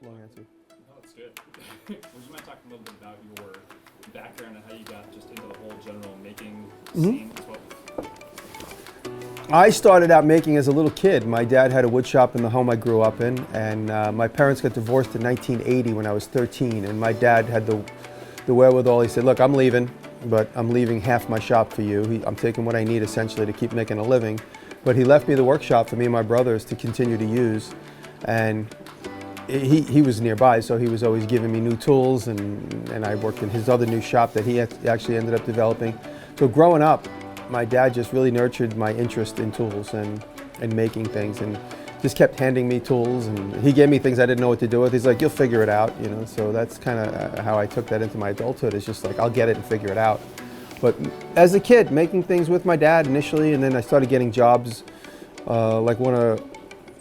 long answer. No, that's good. Would you mind talking a little bit about your background and how you got just into the whole general making scene as well? I started out making as a little kid. My dad had a wood shop in the home I grew up in, and my parents got divorced in 1980 when I was 13, and my dad had the wherewithal. He said, look, I'm leaving, but I'm leaving half my shop for you. I'm taking what I need essentially to keep making a living. But he left me the workshop for me and my brothers to continue to use, and he was nearby, so he was always giving me new tools, and I worked in his other new shop that he actually ended up developing. So growing up, my dad just really nurtured my interest in tools and making things, and just kept handing me tools, and he gave me things I didn't know what to do with. He's like, you'll figure it out, you know. So that's kind of how I took that into my adulthood. It's just like, I'll get it and figure it out. But as a kid, making things with my dad initially, and then I started getting jobs.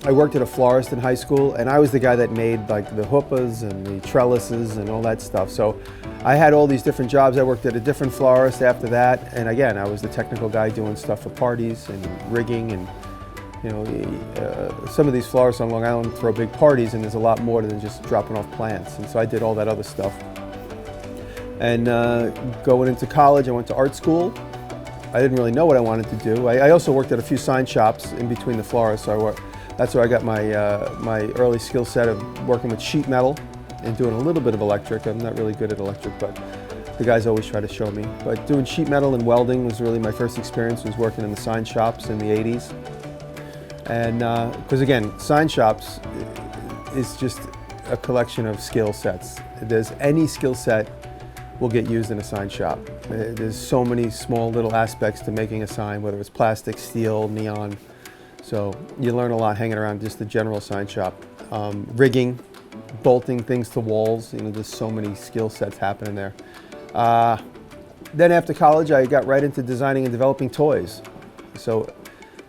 I worked at a florist in high school, and I was the guy that made like the hoopahs and the trellises and all that stuff. So I had all these different jobs. I worked at a different florist after that, and again, I was the technical guy doing stuff for parties and rigging, and you know, some of these florists on Long Island throw big parties, and there's a lot more than just dropping off plants. And so I did all that other stuff. And going into college, I went to art school. I didn't really know what I wanted to do. I also worked at a few sign shops in between the florists. So that's where I got my early skill set of working with sheet metal and doing a little bit of electric. I'm not really good at electric, but the guys always try to show me. But doing sheet metal and welding was really my first experience, was working in the sign shops in the 80s. And because again, sign shops is just a collection of skill sets. There's any skill set will get used in a sign shop. There's so many small little aspects to making a sign, whether it's plastic, steel, neon. So you learn a lot hanging around just the general sign shop. Rigging, bolting things to walls, you know, there's so many skill sets happening there. Then after college, I got right into designing and developing toys. So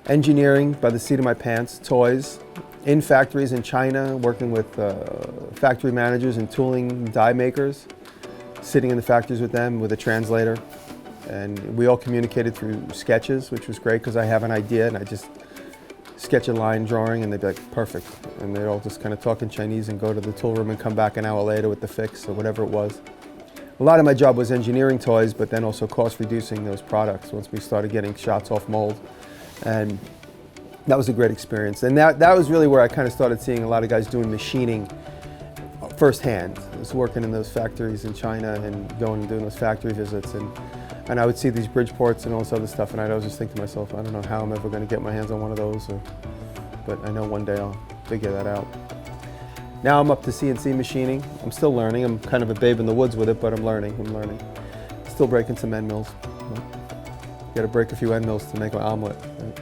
engineering by the seat of my pants, toys, in factories in China, working with factory managers and tooling die makers, sitting in the factories with them with a translator. And we all communicated through sketches, which was great because I have an idea and I just sketch a line drawing and they'd be like, perfect. And they'd all just kind of talk in Chinese and go to the tool room and come back an hour later with the fix or whatever it was. A lot of my job was engineering toys, but then also cost reducing those products once we started getting shots off mold. And that was a great experience. And that was really where I kind of started seeing a lot of guys doing machining firsthand. I was working in those factories in China and going and doing those factory visits, and I would see these Bridgeports and all this other stuff, and I'd always just think to myself, I don't know how I'm ever going to get my hands on one of those, but I know one day I'll figure that out. Now I'm up to CNC machining. I'm still learning. I'm kind of a babe in the woods with it, but I'm learning. Still breaking some end mills. Got to break a few end mills to make my omelet. Right?